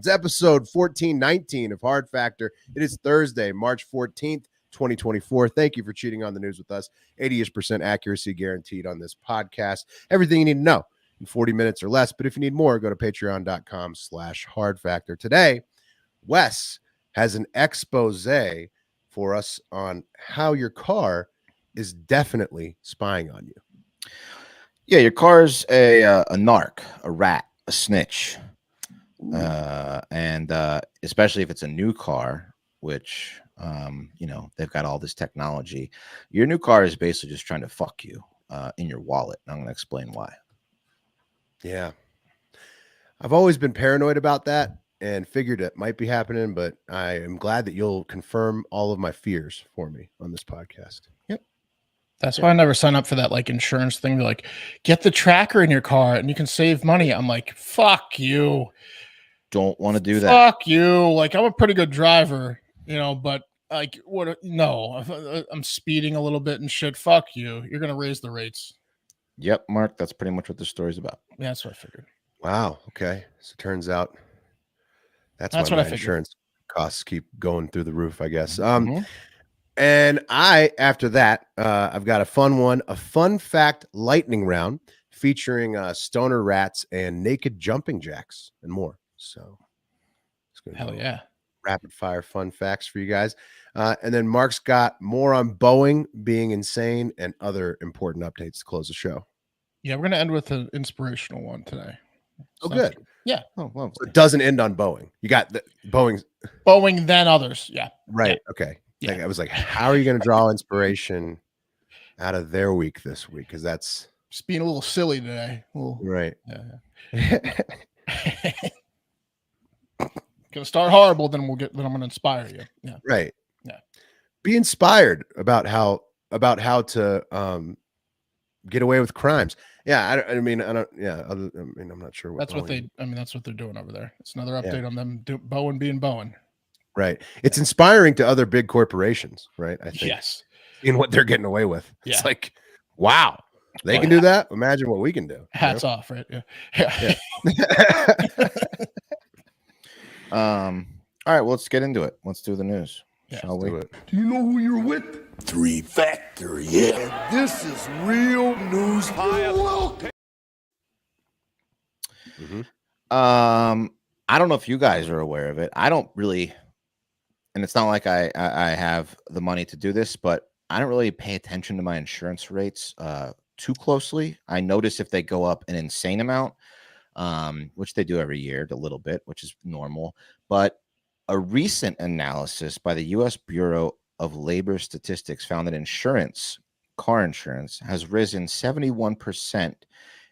It's episode 1419 of Hard Factor. It is Thursday, March 14th, 2024. Thank you for cheating on the news with us. 80% accuracy guaranteed on this podcast. Everything you need to know in 40 minutes or less. But if you need more, go to patreon.com/hardfactor. Today, Wes has an expose for us on how your car is definitely spying on you. Yeah, your car's a narc, a rat, a snitch. And especially if it's a new car, which, they've got all this technology. Your new car is basically just trying to fuck you in your wallet. I'm going to explain why. Yeah. I've always been paranoid about that and figured it might be happening, but I am glad that you'll confirm all of my fears for me on this podcast. Yep. That's why I never sign up for that like insurance thing. They're like, get the tracker in your car and you can save money. I'm like, fuck you. Don't want to do that. Fuck you. Like, I'm a pretty good driver, but like, what? No, I'm speeding a little bit and shit. Fuck you. You're going to raise the rates. Yep, Mark. That's pretty much what the story's about. Yeah, that's what I figured. Wow. Okay. So it turns out that's what why I my figured. insurance costs keep going through the roof, I guess. And after that, I've got a fun one, a fun fact lightning round featuring stoner rats and naked jumping jacks and more. So it's going to Hell yeah. Rapid fire fun facts for you guys. And then Mark's got more on Boeing being insane and other important updates to close the show. Yeah, we're going to end with an inspirational one today. Oh, good. Yeah. Oh, well. So it doesn't end on Boeing. You got the Boeing, then others. Yeah. right? Yeah. Okay. Yeah. Like, I was like, how are you going to draw inspiration out of their week this week? Because that's Just being a little silly today. right. Yeah. Gonna start horrible, then I'm gonna inspire you. Yeah. Right. Yeah. Be inspired about how to get away with crimes. Yeah. I'm not sure what That's what Boeing- that's what they're doing over there. It's another update Yeah. on them Boeing being Boeing. Right. It's inspiring to other big corporations, right? I think Yes. in what they're getting away with. Yeah. It's like, wow, they can do that. Imagine what we can do. Hats off, right? Yeah. All right, well, let's get into it. Let's do the news. Yeah, Shall Do we? it. Do you know who you're with? 3 Factor, yeah. And this is real news. I don't know if you guys are aware of it. I don't really, and it's not like I have the money to do this, but I don't really pay attention to my insurance rates too closely. I notice if they go up an insane amount, which they do every year, a little bit, which is normal. But a recent analysis by the U.S. Bureau of Labor Statistics found that car insurance, has risen 71%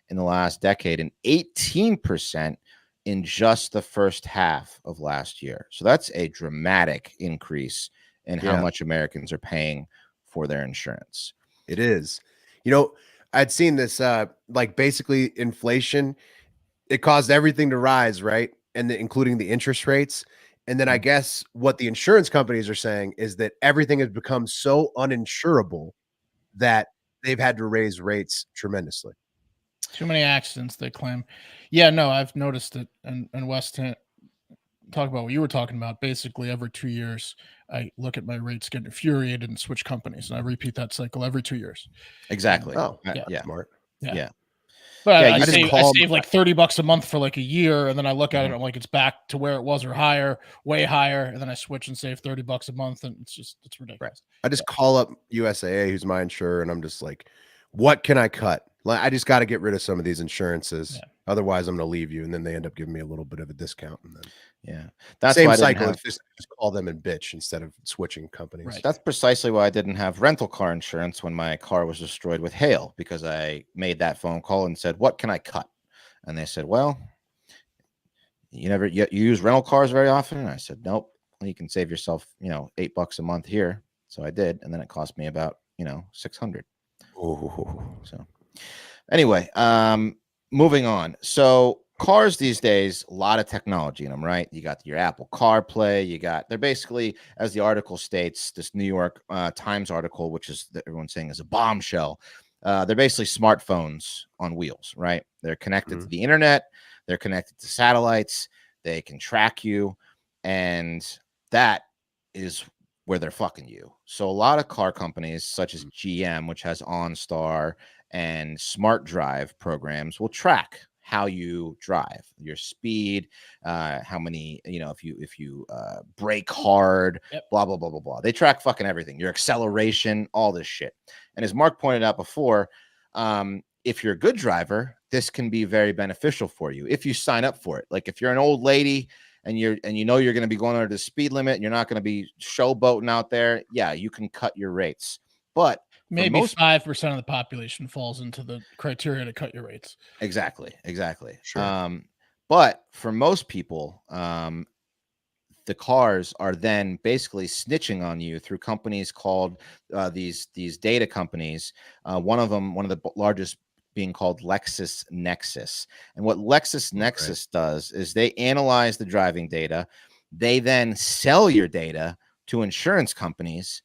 in the last decade and 18% in just the first half of last year. So that's a dramatic increase in how much Americans are paying for their insurance. It is. I'd seen this, like basically inflation, it caused everything to rise, right? And including the interest rates. And then I guess what the insurance companies are saying is that everything has become so uninsurable that they've had to raise rates tremendously. Too many accidents, they claim. Yeah, no, I've noticed it. And West, talk about what you were talking about. Basically, every 2 years, I look at my rates, get infuriated, and switch companies. And I repeat that cycle every 2 years. Exactly. Oh, yeah. Smart. Yeah. But Yeah, I you save like $30 a month for like a year, and then I look at it, and I'm like, it's back to where it was or higher, way higher, and then I switch and save $30 a month, and it's ridiculous. I just call up USAA, who's my insurer, and I'm just like, what can I cut? Like, I just got to get rid of some of these insurances. Yeah. Otherwise, I'm going to leave you. And then they end up giving me a little bit of a discount. And then, that's same cycle. Just call them and bitch instead of switching companies. Right. That's precisely why I didn't have rental car insurance when my car was destroyed with hail, because I made that phone call and said, what can I cut? And they said, well, you use rental cars very often. And I said, nope. Well, you can save yourself, $8 a month here. So I did. And then it cost me about, $600. Oh. So anyway, moving on. So cars these days, a lot of technology in them, right? You got your Apple CarPlay. They're basically, as the article states, this New York Times article, which is everyone's saying is a bombshell. They're basically smartphones on wheels, right? They're connected to the internet. They're connected to satellites. they can track you, and that is where they're fucking you. So a lot of car companies such as GM, which has OnStar and Smart Drive programs, will track how you drive, your speed, how many, if you brake hard, blah, blah, blah, blah, blah. They track fucking everything, your acceleration, all this shit. And as Mark pointed out before, if you're a good driver, this can be very beneficial for you if you sign up for it. Like if you're an old lady and you're going to be going under the speed limit and you're not going to be showboating out there, yeah, you can cut your rates. But maybe 5% of the population falls into the criteria to cut your rates. Exactly. Sure. But for most people, the cars are then basically snitching on you through companies called these data companies. One of the largest being called LexisNexis. And what LexisNexis does is they analyze the driving data. They then sell your data to insurance companies,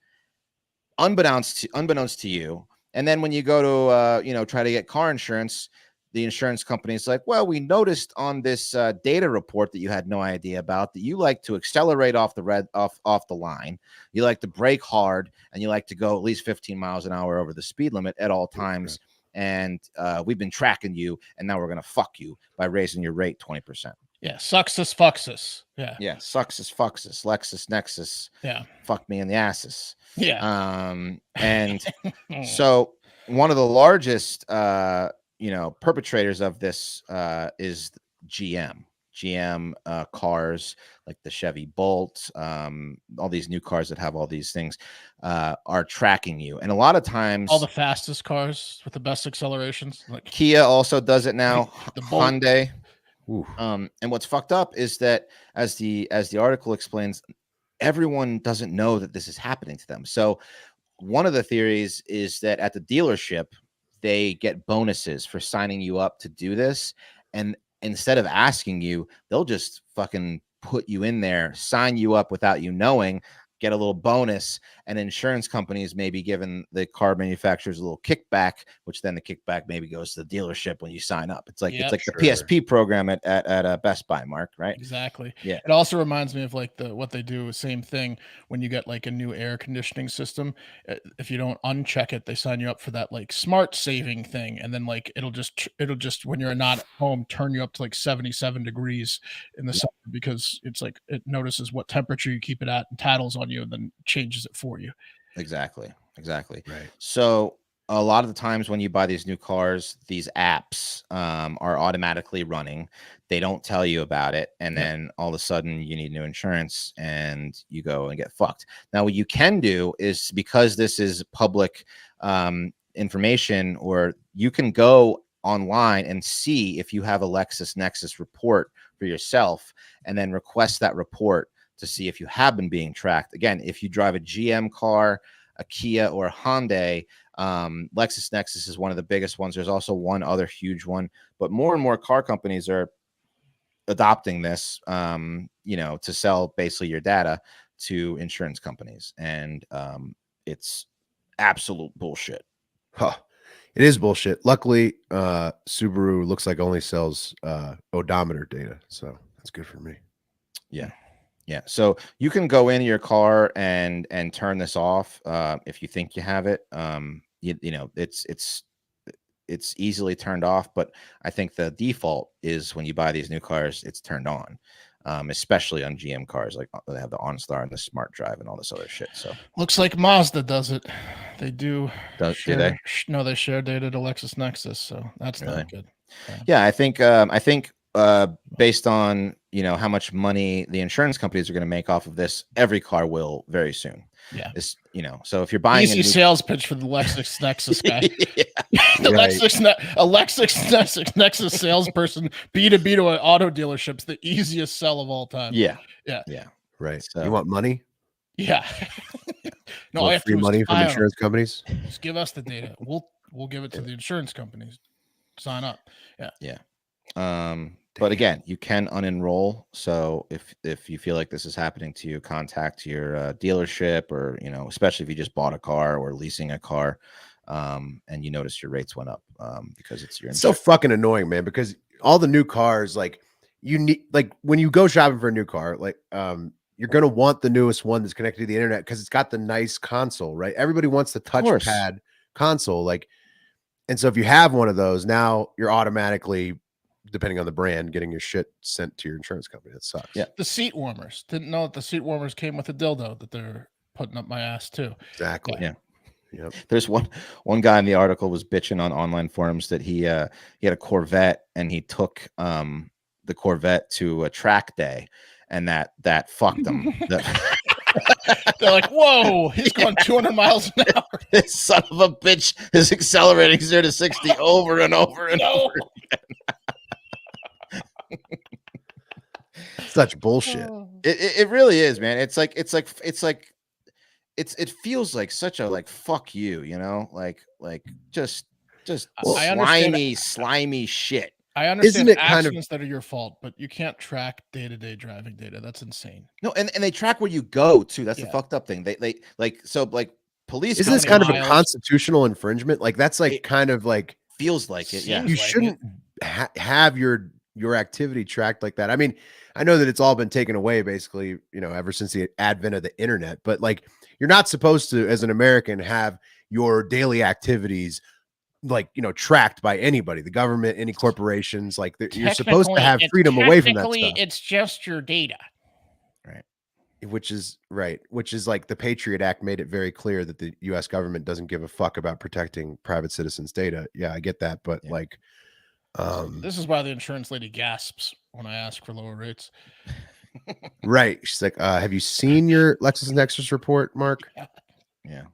unbeknownst to you. And then when you go to try to get car insurance, the insurance company is like, well, we noticed on this data report that you had no idea about that you like to accelerate off the line, you like to brake hard, and you like to go at least 15 miles an hour over the speed limit at all times. And we've been tracking you, and now we're gonna fuck you by raising your rate 20%. Yeah, suxus fuxus. Yeah, suxus fuxus, LexisNexis. Yeah, fuck me in the asses. Yeah. And so one of the largest perpetrators of this is GM cars, like the Chevy Bolt, all these new cars that have all these things are tracking you. And a lot of times all the fastest cars with the best accelerations, like Kia also does it now. The Bolt. Hyundai. And what's fucked up is that as the article explains, everyone doesn't know that this is happening to them. So one of the theories is that at the dealership, they get bonuses for signing you up to do this. And instead of asking you, they'll just fucking put you in there, sign you up without you knowing, get a little bonus, and insurance companies may be giving the car manufacturers a little kickback, which then the kickback maybe goes to the dealership when you sign up. It's like the PSP program at Best Buy, Mark, right? Exactly. Yeah. It also reminds me of like what they do, same thing when you get like a new air conditioning system. If you don't uncheck it, they sign you up for that like smart saving thing, and then like it'll just when you're not at home turn you up to like 77 degrees in the summer, because it's like it notices what temperature you keep it at and tattles on you and then changes it for you. Exactly. Right. So a lot of the times when you buy these new cars, these apps are automatically running. They don't tell you about it. And then all of a sudden you need new insurance and you go and get fucked. Now, what you can do is, because this is public information, or you can go online and see if you have a LexisNexis report for yourself and then request that report to see if you have been being tracked. Again, if you drive a GM car, a Kia, or a Hyundai, LexisNexis is one of the biggest ones. There's also one other huge one, but more and more car companies are adopting this, to sell basically your data to insurance companies. And it's absolute bullshit. Huh. It is bullshit. Luckily, Subaru looks like only sells odometer data, so that's good for me. Yeah. So you can go into your car and turn this off if you think you have it. It's easily turned off, but I think the default is when you buy these new cars, it's turned on, especially on GM cars. Like they have the OnStar and the Smart Drive and all this other shit. So looks like Mazda does it. They do. Do they? No, they share data to LexisNexis, so that's not good. Yeah, I think based on how much money the insurance companies are going to make off of this, every car will very soon. Yeah. So if you're buying easy sales pitch for the LexisNexis guy. Yeah. LexisNexis salesperson, B2B to an auto dealership's the easiest sell of all time. Yeah. Right. So, you want money? Yeah. No, want I have free money from insurance companies. Just give us the data. We'll give it to the insurance companies. Sign up. Yeah. But again, you can unenroll. So if you feel like this is happening to you, contact your dealership, or especially if you just bought a car or leasing a car, and you notice your rates went up because it's your It's so fucking annoying, man, because all the new cars, like, you need, like, when you go shopping for a new car, like, you're going to want the newest one that's connected to the internet because it's got the nice console, right? Everybody wants the touchpad console. Like, and so if you have one of those, now you're automatically, depending on the brand, getting your shit sent to your insurance company. That sucks. Yeah. The seat warmers. Didn't know that the seat warmers came with a dildo that they're putting up my ass too. Exactly. Yeah. Yep. There's one guy in the article was bitching on online forums that he had a Corvette and he took the Corvette to a track day and that fucked him. They're like, whoa, he's going 200 miles an hour. This son of a bitch is accelerating 0 to 60 over and over and over again. Such bullshit. It really is, man. It feels like such a like fuck you, you know, like just slimy shit. I understand Isn't it kind of accidents that are your fault, but you can't track day-to-day driving data. That's insane. No, and they track where you go too. That's the Yeah. fucked up thing. They like police. Isn't this How kind many of a miles? constitutional infringement? Like, that's like kind of like, feels like it. Yeah. Seems you like shouldn't have your activity tracked like that. I mean, I know that it's all been taken away basically, you know, ever since the advent of the internet, but like, you're not supposed to, as an American, have your daily activities like, you know, tracked by anybody, the government, any corporations. Like, you're supposed to have freedom away from that stuff. It's just your data. Which is right. Which is like the Patriot Act made it very clear that the US government doesn't give a fuck about protecting private citizens' data. Yeah, I get that. But like, This is why the insurance lady gasps when I ask for lower rates. right. She's like, have you seen your LexisNexis report, Mark? Yeah.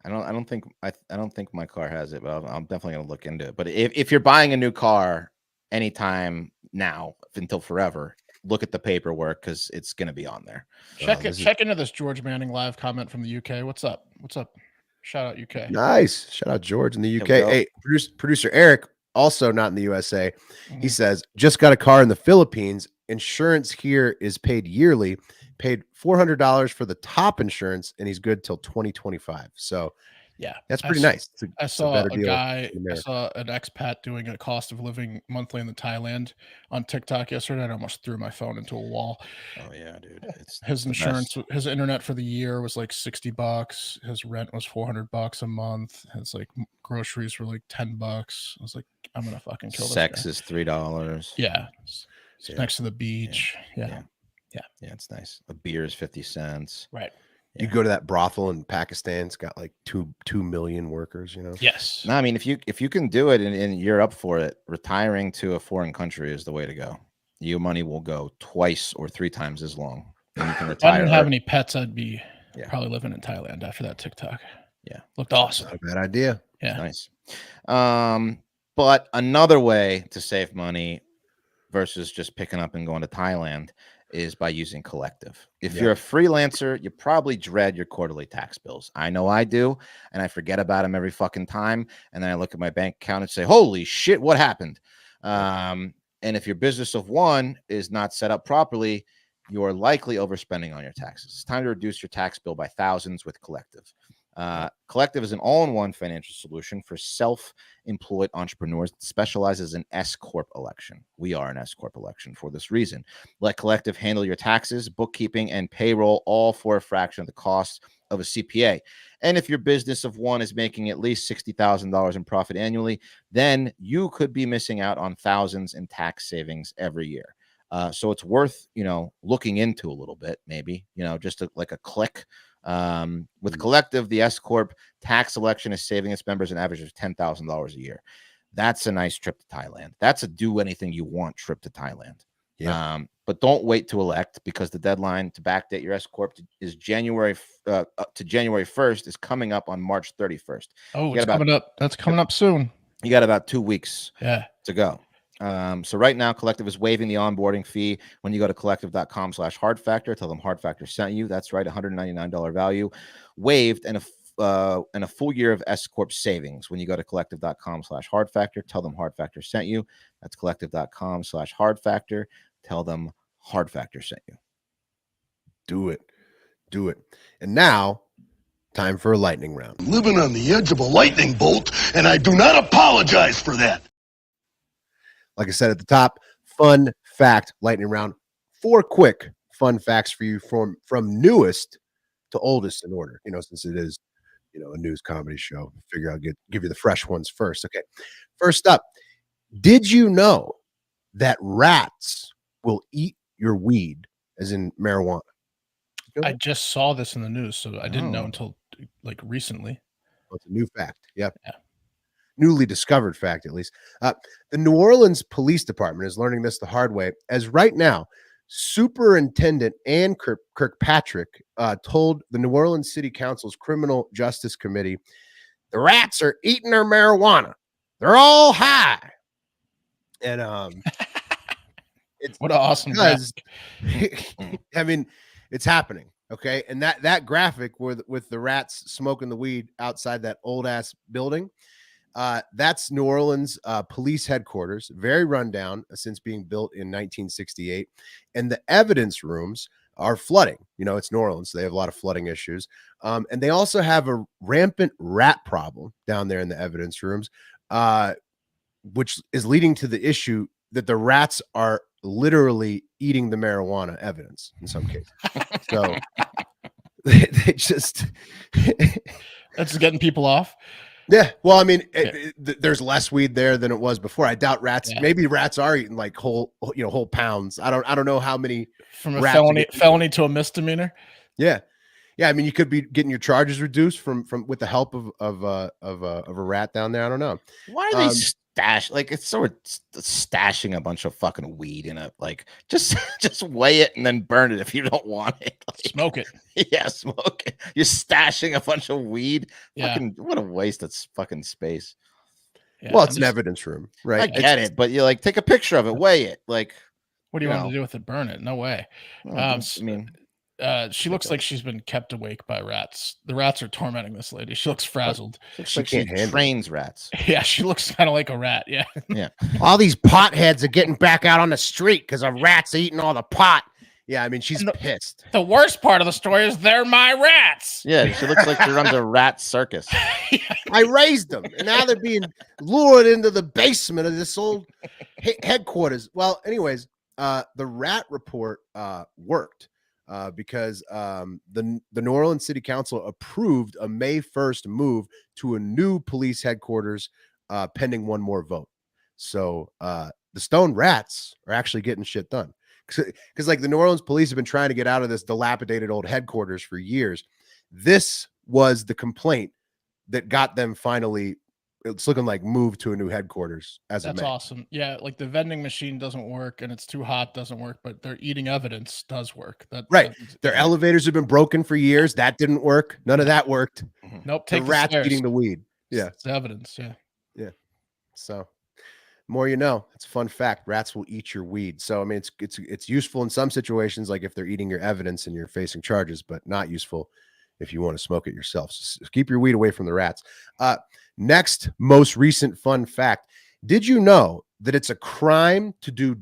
I don't think my car has it, but I'm definitely gonna look into it. But if you're buying a new car anytime now until forever, look at the paperwork because it's gonna be on there. Check into this George Manning live comment from the UK. What's up? Shout out UK. Nice. Shout out George in the UK. There we go. Hey, producer Eric, also not in the USA. He says, just got a car in the Philippines. Insurance here is paid yearly. Paid $400 for the top insurance, and he's good till 2025. So yeah, that's pretty nice. I saw a deal guy, in I America. saw an expat doing a cost of living monthly in the Thailand on TikTok yesterday. I almost threw my phone into a wall. Oh yeah, dude. His insurance, his internet for the year was like $60. His rent was $400 a month. His like groceries were like $10. I was like, I'm gonna fucking kill this Sex guy. is $3. Yeah, it's next to the beach. Yeah. Yeah, it's nice. A beer is 50 cents. Right. You go to that brothel in Pakistan, it's got like 2 million workers, you know. Yes. No, I mean if you can do it and you're up for it, retiring to a foreign country is the way to go. Your money will go twice or 3 times as long. And you can If I retire. didn't have any pets, I'd be probably living in Thailand after that TikTok. Yeah. Looked awesome. Not a bad idea. Yeah. Nice. But another way to save money versus just picking up and going to Thailand is by using Collective. If you're a freelancer, you probably dread your quarterly tax bills. I know I do, and I forget about them every fucking time. And then I look at my bank account and say, holy shit, what happened? And if your business of one is not set up properly, you are likely overspending on your taxes. It's time to reduce your tax bill by thousands with Collective. Collective is an all-in-one financial solution for self-employed entrepreneurs that specializes in S-Corp election. We are an S-Corp election for this reason. Let Collective handle your taxes, bookkeeping, and payroll, all for a fraction of the cost of a CPA. And if your business of one is making at least $60,000 in profit annually, then you could be missing out on thousands in tax savings every year. So it's worth, looking into a little bit, maybe, just like a click. With Collective, the S Corp tax election is saving its members an average of $10,000 a year. That's a nice trip to Thailand. That's a do anything you want trip to Thailand. Yeah. But don't wait to elect because the deadline to backdate your S Corp is January 1st is coming up on March 31st. Oh, it's coming up. That's coming up soon. You got about 2 weeks to go. So right now, Collective is waiving the onboarding fee when you go to collective.com/HARDFACTOR. Tell them HARDFACTOR sent you. That's right, $199 value waived and a full year of S Corp savings when you go to collective.com/HARDFACTOR. Tell them HARDFACTOR sent you. That's collective.com/HARDFACTOR. Tell them HARDFACTOR sent you. Do it. And now, time for a lightning round. I'm living on the edge of a lightning bolt, and I do not apologize for that. Like I said at the top, fun fact lightning round. 4 quick fun facts for you from newest to oldest in order. Since it is a news comedy show, figure I'll give you the fresh ones first. Okay, first up, did you know that rats will eat your weed, as in marijuana? I just saw this in the news, so I didn't know Oh. until like recently. Well, it's a new fact. Yep. Yeah. Newly discovered fact, at least. The New Orleans Police Department is learning this the hard way, as right now, Superintendent Ann Kirkpatrick told the New Orleans City Council's Criminal Justice Committee, the rats are eating their marijuana. They're all high. And it's What an awesome because, graphic. I mean, it's happening. Okay. And that graphic with the rats smoking the weed outside that old ass building, that's New Orleans police headquarters, very rundown since being built in 1968. And the evidence rooms are flooding. It's New Orleans, so they have a lot of flooding issues. And they also have a rampant rat problem down there in the evidence rooms, which is leading to the issue that the rats are literally eating the marijuana evidence in some cases. So they just That's getting people off. yeah. Well, I mean, there's less weed there than it was before. I doubt rats. Yeah. Maybe rats are eating like whole pounds. I don't know how many. From a rats are felony to a misdemeanor. Yeah. Yeah. I mean, you could be getting your charges reduced from with the help of a rat down there. I don't know. Why are they it's sort of stashing a bunch of fucking weed in a just weigh it and then burn it if you don't want it. Smoke it. Yeah, smoke it. You're stashing a bunch of weed. Yeah. Fucking, what a waste of fucking space. Yeah, Well, it's an evidence room, right? I get it, but you take a picture of it, weigh it. What do you you want know. to do with it? Burn it? No way. I mean, She looks like she's been kept awake by rats. The rats are tormenting this lady. She looks frazzled. looks She like she can't handle it. trains rats. Yeah, she looks kind of like a rat. Yeah. Yeah. All these potheads are getting back out on the street because a rat's eating all the pot. Yeah, I mean, she's pissed. The worst part of the story is they're my rats. Yeah, she looks like she runs a rat circus. I raised them, and now they're being lured into the basement of this old headquarters. Well, anyways, the rat report worked because the New Orleans City Council approved a May 1st move to a new police headquarters pending one more vote. So the stone rats are actually getting shit done. Because the New Orleans police have been trying to get out of this dilapidated old headquarters for years. This was the complaint that got them finally, it's looking like, moved to a new headquarters as of That's May. awesome. Yeah, the vending machine doesn't work and it's too hot, doesn't work, but their eating evidence does work. Right. Their elevators have been broken for years. That didn't work. None of that worked. Nope. The Take rats stairs. eating the weed. Yeah. It's evidence. Yeah. So more you know. It's a fun fact. Rats will eat your weed. So I mean, it's useful in some situations, like if they're eating your evidence and you're facing charges, but not useful if you want to smoke it yourself. So keep your weed away from the rats. Next, most recent fun fact. Did you know that it's a crime to do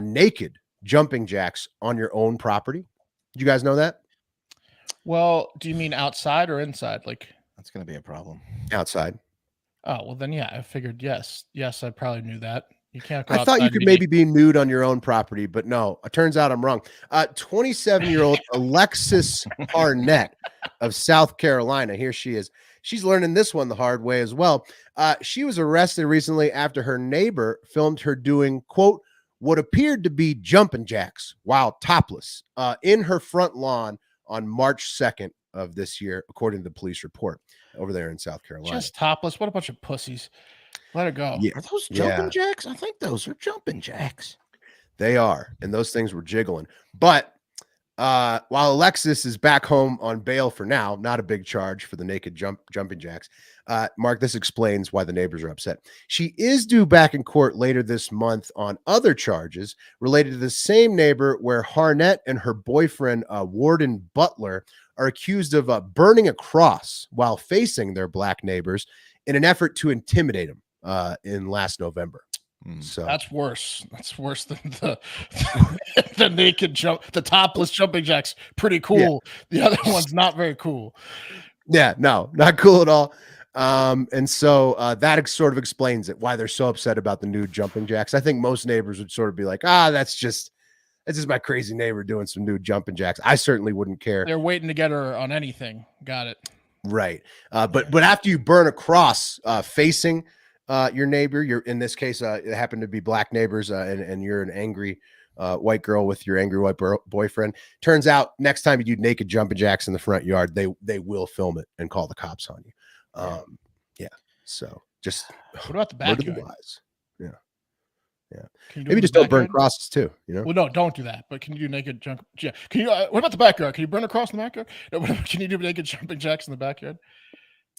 naked jumping jacks on your own property? Did you guys know that? Well, do you mean outside or inside? That's going to be a problem. Outside. Oh, well then, yeah, I figured yes. Yes, I probably knew that. You can't go I thought you outside could and maybe be nude on your own property, but no, it turns out I'm wrong. 27-year-old Alexis Hornet of South Carolina. Here she is. She's learning this one the hard way as well. She was arrested recently after her neighbor filmed her doing, quote, what appeared to be jumping jacks while topless in her front lawn on March 2nd of this year, according to the police report over there in South Carolina. Just topless. What a bunch of pussies. Let it go. Yeah. Are those jumping jacks? I think those are jumping jacks. They are, and those things were jiggling. But while Alexis is back home on bail for now, not a big charge for the naked jumping jacks. Mark, this explains why the neighbors are upset. She is due back in court later this month on other charges related to the same neighbor, where Hornet and her boyfriend, Warden Butler, are accused of burning a cross while facing their black neighbors in an effort to intimidate them in last November. So that's worse. That's worse than the naked the topless jumping jacks. Pretty cool. Yeah. The other one's not very cool. Yeah, no, not cool at all. And so that sort of explains it, why they're so upset about the nude jumping jacks. I think most neighbors would sort of be like, that's just my crazy neighbor doing some nude jumping jacks. I certainly wouldn't care. They're waiting to get her on anything. Got it. Right. But after you burn a cross facing your neighbor, you're in this case, it happened to be black neighbors, and you're an angry white girl with your angry white boyfriend. Turns out next time you do naked jumping jacks in the front yard, they will film it and call the cops on you. So just what about the backyard? Yeah. Maybe just don't burn crosses too, you know? Well, no, don't do that. But can you do naked jump? Yeah. Can you? What about the backyard? Can you burn a cross in the backyard? No, can you do naked jumping jacks in the backyard?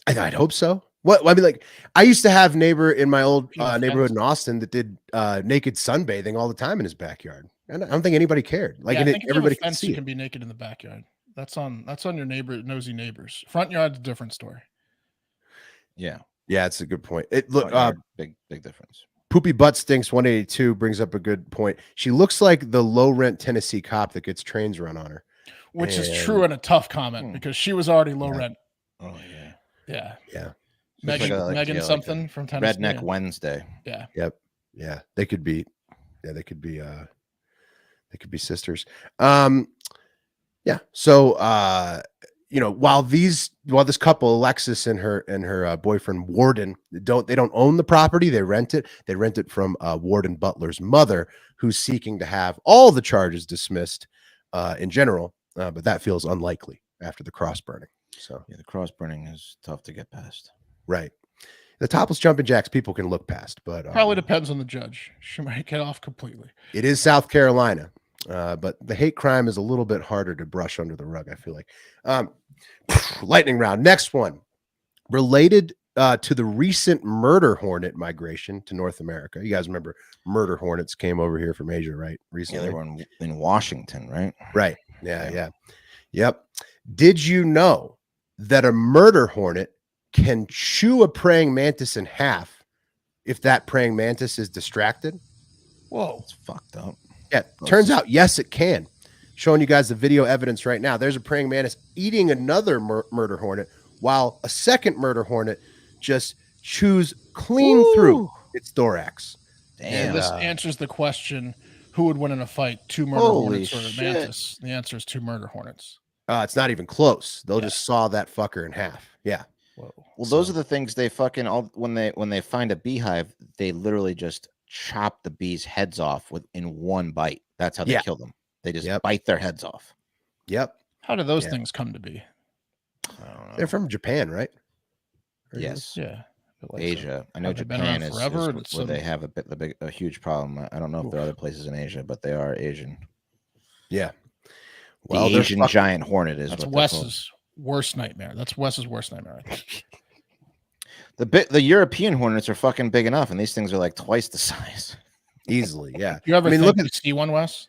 I'd hope so. What I mean, like, I used to have a neighbor in my old neighborhood in Austin that did naked sunbathing all the time in his backyard. And I don't think anybody cared. Like, everybody can see. You can be naked in the backyard. That's on your nosy neighbors. Front yard's a different story. Yeah, it's a good point. Look, big difference. Poopy Butt Stinks 182 brings up a good point. She looks like the low rent Tennessee cop that gets trains run on her, which is true and a tough comment because she was already low rent. Oh yeah. Megan something from Tennessee. Redneck Wednesday. Yeah. Yep. Yeah. They could be sisters. Yeah. So while this couple, Alexis and her boyfriend Warden, they don't own the property, they rent it. They rent it from Warden Butler's mother, who's seeking to have all the charges dismissed in general, but that feels unlikely after the cross burning. So the cross burning is tough to get past. Right. The topless jumping jacks people can look past, but probably depends on the judge. She might get off completely. It is South Carolina, but the hate crime is a little bit harder to brush under the rug, I feel like. Lightning round. Next one, related to the recent murder hornet migration to North America. You guys remember murder hornets came over here from Asia, right? Recently, they were in Washington, right? Right. Yeah. Yep. Did you know that a murder hornet can chew a praying mantis in half if that praying mantis is distracted? Whoa, it's fucked up. Yeah, turns out, yes, it can. Showing you guys the video evidence right now. There's a praying mantis eating another murder hornet while a second murder hornet just chews clean through its thorax. Damn. And this answers the question, who would win in a fight, two murder hornets or a mantis? The answer is two murder hornets. It's not even close. They'll just saw that fucker in half. Yeah. Whoa. Well, those are the things they fucking when they find a beehive, they literally just chop the bees' heads off in one bite. That's how they kill them. They just bite their heads off. Yep. How do those things come to be? I don't know. They're from Japan, right? Yes. Yeah. Asia. I know Japan is where they have a huge problem. I don't know if there are other places in Asia, but they are Asian. Yeah. Well, the Asian giant hornet is that's Wes's worst nightmare. That's Wes's worst nightmare. I think. The European hornets are fucking big enough, and these things are like twice the size. Easily, yeah. You ever look at see one, Wes?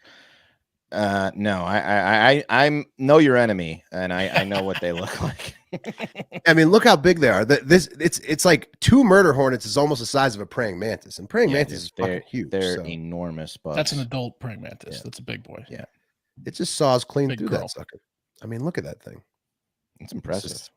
No, I know your enemy, and I know what they look like. I mean, look how big they are. It's like two murder hornets is almost the size of a praying mantis, and praying mantis is fucking huge. They're enormous bugs. That's an adult praying mantis. That's a big boy. Yeah, it just saws clean through that sucker. I mean, look at that thing. It's impressive.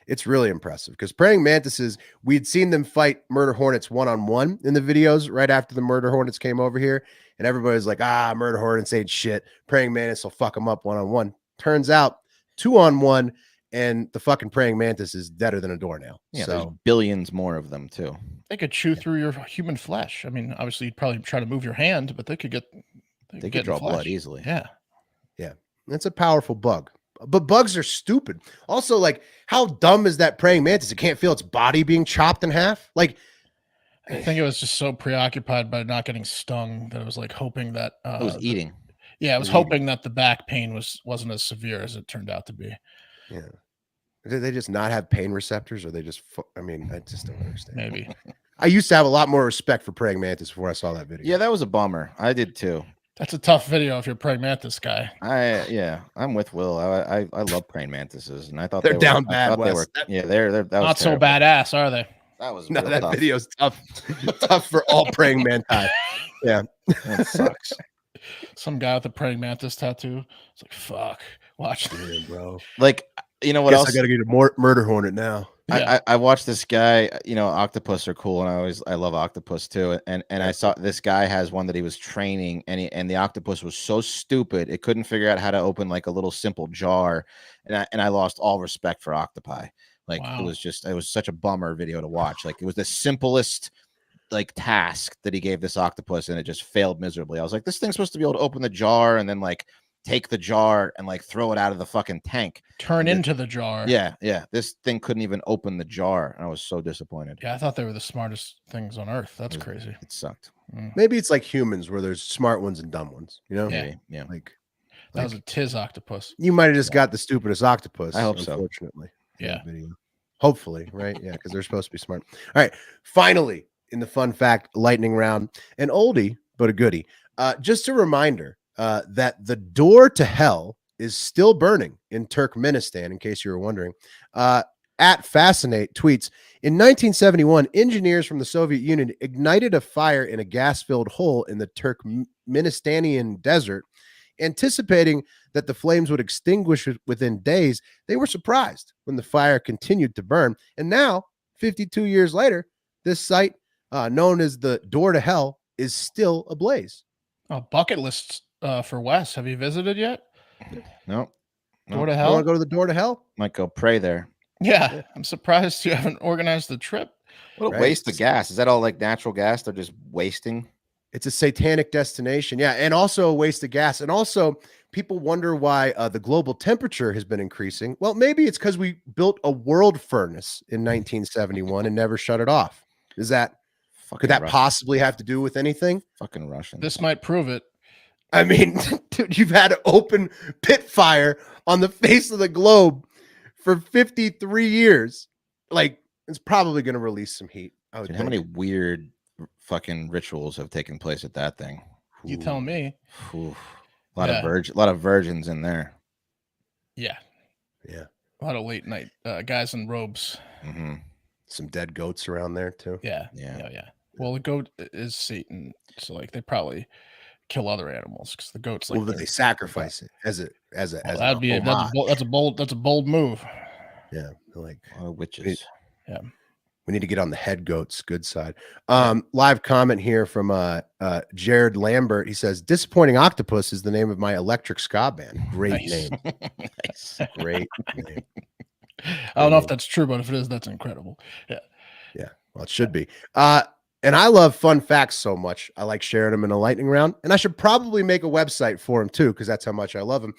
It's really impressive because praying mantises, we'd seen them fight murder hornets one-on-one in the videos right after the murder hornets came over here. And everybody's like, murder hornets ain't shit. Praying mantis will fuck them up one-on-one. Turns out 2-on-1 and the fucking praying mantis is deader than a doornail. Yeah, there's billions more of them too. They could chew through your human flesh. I mean, obviously you'd probably try to move your hand, but they could draw blood easily. Yeah. Yeah. It's a powerful bug. But bugs are stupid. Also, like, how dumb is that praying mantis? It can't feel its body being chopped in half. Like, I think it was just so preoccupied by not getting stung that it was like hoping that it was eating. Yeah, it was hoping that the back pain wasn't as severe as it turned out to be. Yeah. Did they just not have pain receptors, or they just? I mean, I just don't understand. Maybe. I used to have a lot more respect for praying mantis before I saw that video. Yeah, that was a bummer. I did too. That's a tough video if you're a praying mantis guy. I'm with Will. I love praying mantises, and I thought they're down bad. They're not so badass, are they? That was that video's tough. Tough for all praying mantis. Yeah, that sucks. Some guy with a praying mantis tattoo. It's like, fuck. Watch it, bro. Like, you know what else? I gotta get a more murder hornet now. I watched this guy, octopus are cool, and I love octopus too. And I saw this guy has one that he was training, and the octopus was so stupid it couldn't figure out how to open like a little simple jar, and I lost all respect for octopi. Like it was such a bummer video to watch. Like it was the simplest like task that he gave this octopus, and it just failed miserably. I was like, this thing's supposed to be able to open the jar and then like take the jar and like throw it out of the fucking tank, turn into the jar. Yeah. This thing couldn't even open the jar, and I was so disappointed. Yeah, I thought they were the smartest things on earth. That's crazy. It sucked. Maybe it's like humans, where there's smart ones and dumb ones. Yeah. Like that was a Tiz octopus. You might have just got the stupidest octopus. I hope so. Unfortunately, yeah. Hopefully, right? Yeah, because they're supposed to be smart. All right, finally, in the fun fact lightning round, an oldie but a goodie. Just a reminder that the door to hell is still burning in Turkmenistan, in case you were wondering. At Fascinate tweets, in 1971, engineers from the Soviet Union ignited a fire in a gas-filled hole in the Turkmenistanian desert, anticipating that the flames would extinguish within days. They were surprised when the fire continued to burn. And now, 52 years later, this site, known as the Door to Hell, is still ablaze. Oh, bucket list for Wes. Have you visited yet? No. Door to You Hell? want to go to the Door to Hell? Might go pray there. Yeah. I'm surprised you haven't organized the trip. What a waste of gas. Is that all like natural gas they're just wasting? It's a satanic destination. Yeah. And also a waste of gas. And also people wonder why the global temperature has been increasing. Well, maybe it's because we built a world furnace in 1971 and never shut it off. Could that possibly have to do with anything? Fucking Russians. This might prove it. I mean, dude, you've had an open pit fire on the face of the globe for 53 years. Like, it's probably going to release some heat. Dude, how many weird fucking rituals have taken place at that thing? You tell me. A lot of virgins in there. Yeah. Yeah. A lot of late night guys in robes. Mm-hmm. Some dead goats around there too. Yeah. Well, the goat is Satan, so like they probably kill other animals because the goats like. Well, they sacrifice it as a that'd be that's a bold move. Yeah, like witches. Yeah. We need to get on the head goat's good side. Live comment here from Jared Lambert. He says, "Disappointing Octopus is the name of my electric ska band." Great name. Nice. Great name. I don't know if that's true, but if it is, that's incredible. Yeah. Yeah. Well, it should be. And I love fun facts so much. I like sharing them in a lightning round. And I should probably make a website for them too, because that's how much I love them.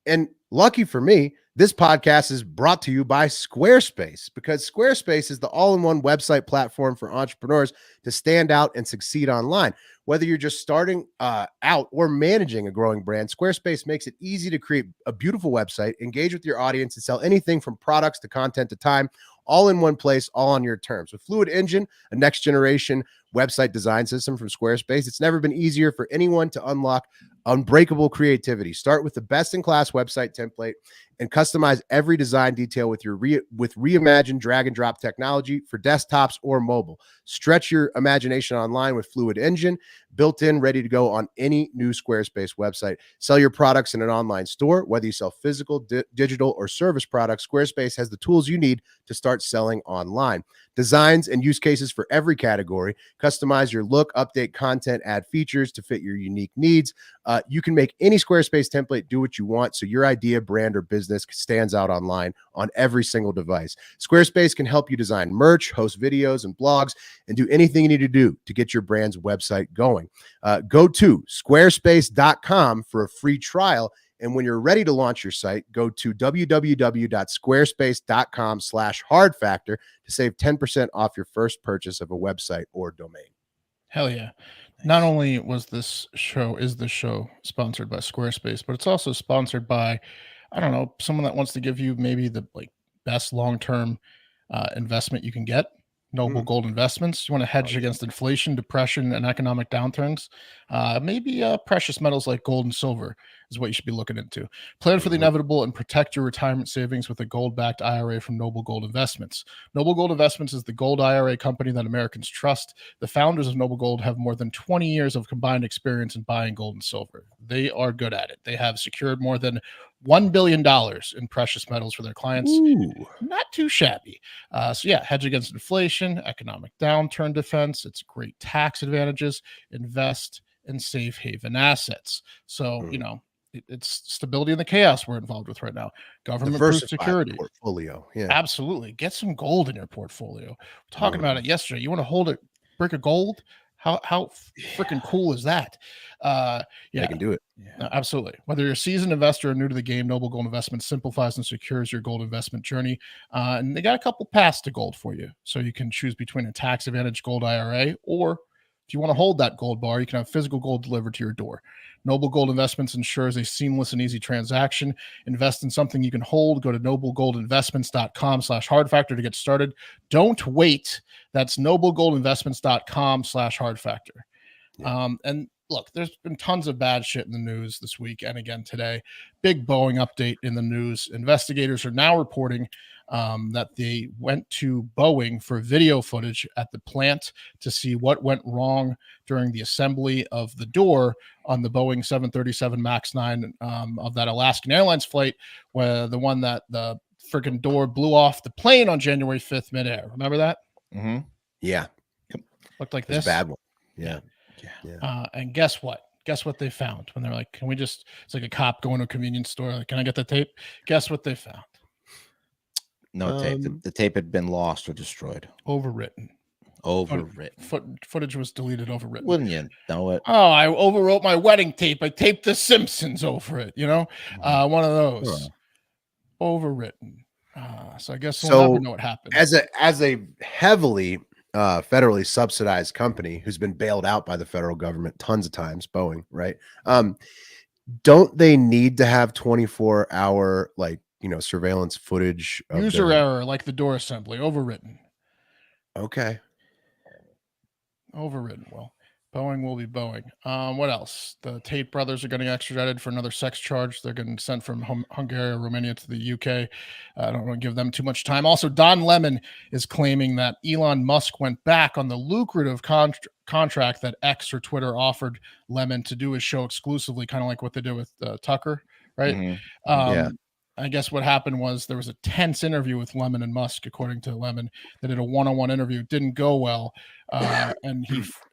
And lucky for me, this podcast is brought to you by Squarespace, because Squarespace is the all-in-one website platform for entrepreneurs to stand out and succeed online. Whether you're just starting out or managing a growing brand, Squarespace makes it easy to create a beautiful website, engage with your audience, and sell anything from products to content to time, all in one place, all on your terms. With Fluid Engine, a next-generation website design system from Squarespace, it's never been easier for anyone to unlock unbreakable creativity. Start with the best-in-class website template and customize every design detail with your reimagined drag-and-drop technology for desktops or mobile. Stretch your imagination online with Fluid Engine, built in, ready to go on any new Squarespace website. Sell your products in an online store, whether you sell physical, digital, or service products. Squarespace has the tools you need to start selling online. Designs and use cases for every category. Customize your look, update content, add features to fit your unique needs. You can make any Squarespace template do what you want, so your idea, brand, or business stands out online on every single device. Squarespace can help you design merch, host videos and blogs, and do anything you need to do to get your brand's website going. Go to squarespace.com for a free trial. And when you're ready to launch your site, go to www.squarespace.com/hardfactor to save 10% off your first purchase of a website or domain. Hell yeah. Not only is the show sponsored by Squarespace, but it's also sponsored by, I don't know, someone that wants to give you maybe the best long-term investment you can get. Noble Gold Investments. You want to hedge against inflation, depression, and economic downturns. Maybe precious metals like gold and silver. is what you should be looking into. Plan for the inevitable and protect your retirement savings with a gold-backed IRA from Noble Gold Investments. Noble Gold Investments is the gold IRA company that Americans trust. The founders of Noble Gold have more than 20 years of combined experience in buying gold and silver. They are good at it. They have secured more than $1 billion in precious metals for their clients. Ooh. Not too shabby. So yeah, hedge against inflation, economic downturn defense. It's great tax advantages. Invest in safe haven assets. So, you know, it's stability in the chaos we're involved with right now. Government-proof security. Portfolio. Yeah. Absolutely. Get some gold in your portfolio. We're talking about it yesterday. You want to hold a brick of gold? How freaking cool is that? Yeah, I can do it. no, absolutely. Whether you're a seasoned investor or new to the game, Noble Gold Investment simplifies and secures your gold investment journey. And they got a couple paths to gold for you. So you can choose between a tax advantage gold IRA, or if you want to hold that gold bar, you can have physical gold delivered to your door. Noble Gold Investments ensures a seamless and easy transaction. Invest in something you can hold. Go to noblegoldinvestments.com/hardfactor to get started. Don't wait. That's noblegoldinvestments.com/hardfactor. And look, there's been tons of bad shit in the news this week and again today. Big Boeing update in the news. Investigators are now reporting that they went to Boeing for video footage at the plant to see what went wrong during the assembly of the door on the Boeing 737 MAX 9 of that Alaskan Airlines flight, where the one that the freaking door blew off the plane on January 5th midair. Remember that? Mm-hmm. Yeah. Looked like It's this. a bad one. Yeah. And guess what? Guess what they found when they're like, can we just, it's like a cop going to a convenience store. Like, can I get the tape? Guess what they found? No tape. The tape had been lost or destroyed. Overwritten. Footage was deleted, overwritten. Wouldn't you know it? Oh, I overwrote my wedding tape. I taped The Simpsons over it, you know? One of those. Overwritten. So I guess we'll never know what happened. As a heavily federally subsidized company who's been bailed out by the federal government tons of times, Boeing, right? Don't they need to have 24-hour surveillance footage of User error, like the door assembly, overwritten. Okay. Overwritten. Well, Boeing will be Boeing. What else? The Tate brothers are getting extradited for another sex charge. They're getting sent from Hungary or Romania to the UK. I don't want to give them too much time. Also, Don Lemon is claiming that Elon Musk went back on the lucrative contract that X or Twitter offered Lemon to do his show exclusively, kind of like what they did with Tucker, right? Mm-hmm. I guess what happened was there was a tense interview with Lemon and Musk, according to Lemon. They did a one-on-one interview. It didn't go well. And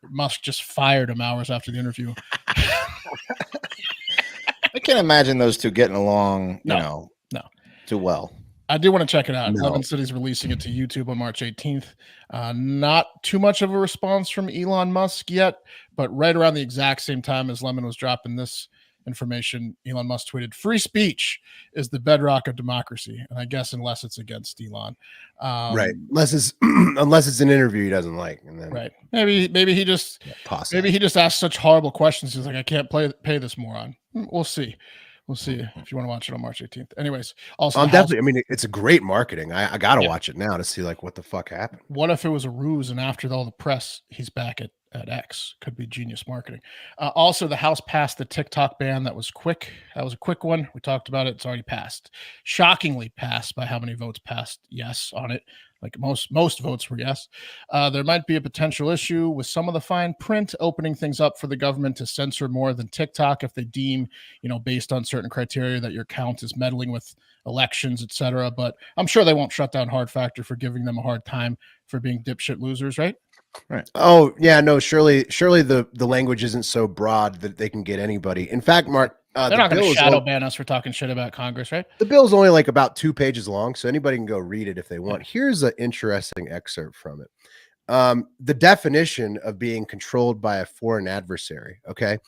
Musk just fired him hours after the interview. I can't imagine those two getting along, no, too well. I do want to check it out. No. Lemon City's releasing it to YouTube on March 18th. Not too much of a response from Elon Musk yet, but right around the exact same time as Lemon was dropping this information, Elon Musk tweeted, "Free speech is the bedrock of democracy." And I guess unless it's against Elon. Right. Unless it's an interview he doesn't like. And then, right. Maybe he just asked such horrible questions. He's like, I can't pay this moron. We'll see. We'll see if you want to watch it on March 18th. Anyways, also definitely. I mean, it's a great marketing. I gotta watch it now to see like what the fuck happened. What if it was a ruse and after all the press, he's back at X? Could be genius marketing. Also, the House passed the TikTok ban. That was quick. That was a quick one. We talked about it. It's already passed. Shockingly passed by how many votes passed yes on it. Like most votes were yes. There might be a potential issue with some of the fine print opening things up for the government to censor more than TikTok if they deem, based on certain criteria that your account is meddling with elections, etc. But I'm sure they won't shut down Hard Factor for giving them a hard time for being dipshit losers, right? Right. Oh yeah, no. Surely the language isn't so broad that they can get anybody. In fact, Mark, they're not going to shadow ban us for talking shit about Congress, right? The bill's only like about 2 pages long, so anybody can go read it if they want. Here's an interesting excerpt from it. The definition of being controlled by a foreign adversary. Okay,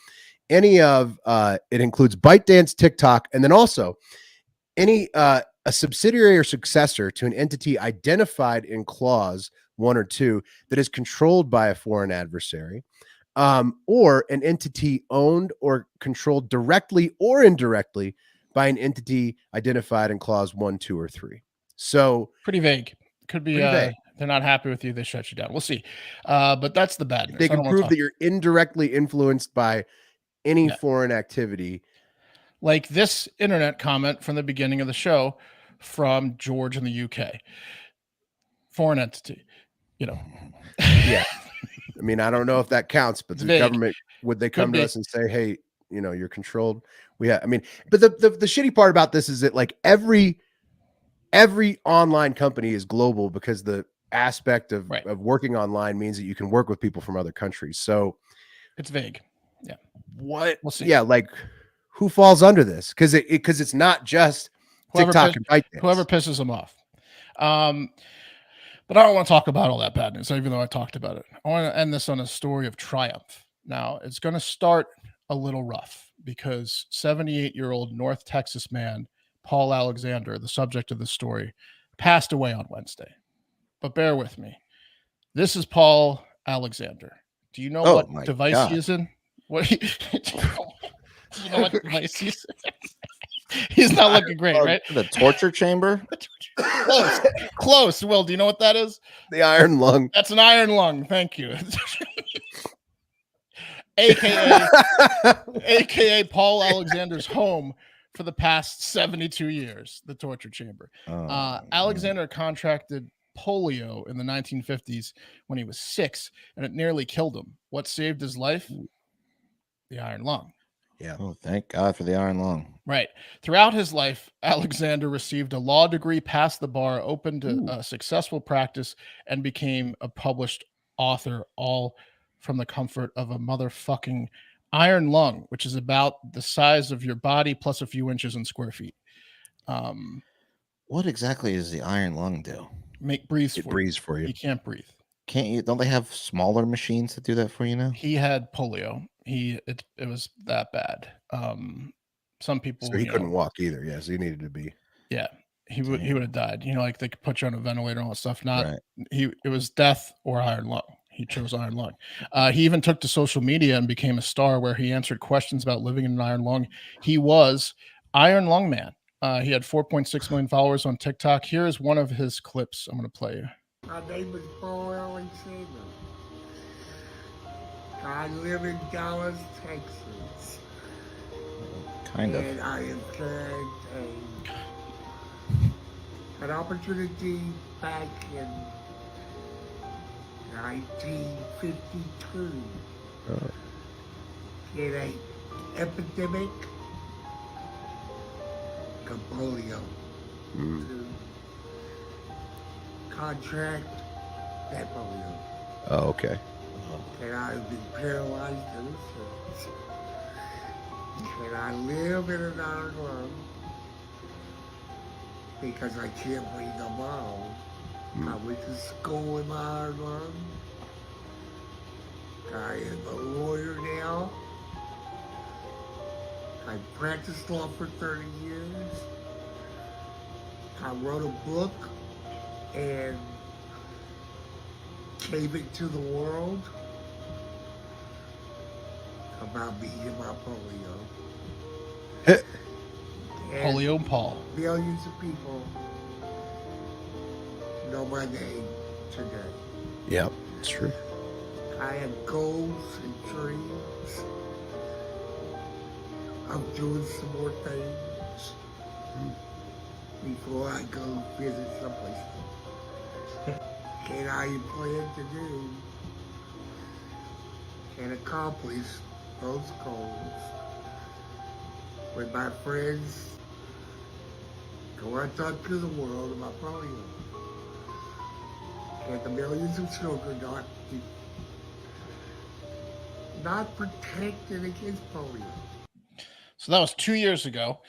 it includes ByteDance, TikTok, and then also any a subsidiary or successor to an entity identified in clause 1 or 2 that is controlled by a foreign adversary, or an entity owned or controlled directly or indirectly by an entity identified in clause 1, 2, or 3. So pretty vague. Could be they're not happy with you, they shut you down. We'll see. But that's the bad news. They can prove that you're indirectly influenced by any foreign activity. like this internet comment from the beginning of the show from George in the UK. Foreign entity, Yeah. I mean, I don't know if that counts, but It's the vague. government, would they come Could to be. us and say, hey, you're controlled? I mean, but the shitty part about this is that like every online company is global because the aspect of working online means that you can work with people from other countries. So it's vague. Yeah. What? We'll see. Yeah, like who falls under this? Because it's not just TikTok and ByteDance. Whoever pisses them off. But I don't want to talk about all that bad news, even though I talked about it. I want to end this on a story of triumph. Now, it's going to start a little rough because 78-year-old North Texas man, Paul Alexander, the subject of the story, passed away on Wednesday. But bear with me. This is Paul Alexander. Do you know what device he is in? What do you know what device he's in? He's not looking great, right? The torture chamber? Close. Will, do you know what that is? The iron lung. That's an iron lung. Thank you. AKA Paul Alexander's home for the past 72 years, the torture chamber. Alexander contracted polio in the 1950s when he was 6, and it nearly killed him. What saved his life? The iron lung. Yeah. Oh, thank God for the iron lung. Right. Throughout his life, Alexander received a law degree, passed the bar, opened a successful practice, and became a published author, all from the comfort of a motherfucking iron lung, which is about the size of your body plus a few inches in square feet. What exactly does the iron lung do? Breathes for you. You can't breathe. Can't you? Don't they have smaller machines that do that for you now? He had polio. It was that bad. Some people. So he couldn't walk either. Yeah, so he needed to be. Yeah, he would have died. Like they could put you on a ventilator and all that stuff. Right. It was death or iron lung. He chose iron lung. He even took to social media and became a star where he answered questions about living in an iron lung. He was Iron Lung Man. He had 4.6 million followers on TikTok. Here is one of his clips. I'm going to play you. My name is Paul Alexander. I live in Dallas, Texas. Kind of. And I have had an opportunity back in 1952 in an epidemic of polio to contract that polio. Oh, okay. And I've been paralyzed ever since. And I live in an iron lung because I can't breathe on my own. I went to school in my iron lung. I am a lawyer now. I practiced law for 30 years. I wrote a book and gave it to the world about me and my polio. Polio Paul. Millions of people know my name today. Yeah, it's true. I have goals and dreams of doing some more things before I go visit someplace. And I plan to do and accomplish those goals with my friends. Go out to the world about polio. And the millions of children not protected against polio. So that was 2 years ago.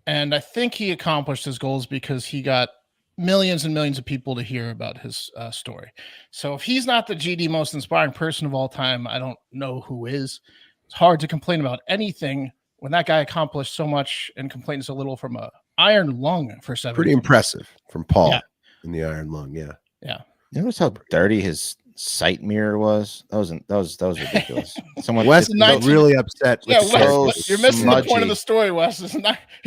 And I think he accomplished his goals because he got millions and millions of people to hear about his story. So if he's not the GD most inspiring person of all time, I don't know who is. It's hard to complain about anything when that guy accomplished so much and complained so little from a iron lung for 7 Pretty years. impressive from Paul in the iron lung. Yeah. Yeah. You notice how dirty his sight mirror was? That was ridiculous. Someone Wes is really upset. Yeah, Wes, you're missing the point of the story, Wes.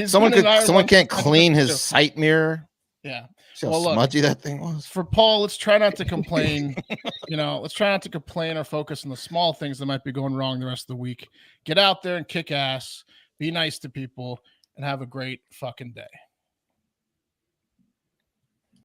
Someone can't clean his sight mirror. Yeah. See how smudgy that thing was? For Paul, let's try not to complain. Let's try not to complain or focus on the small things that might be going wrong the rest of the week. Get out there and kick ass. Be nice to people. and have a great fucking day.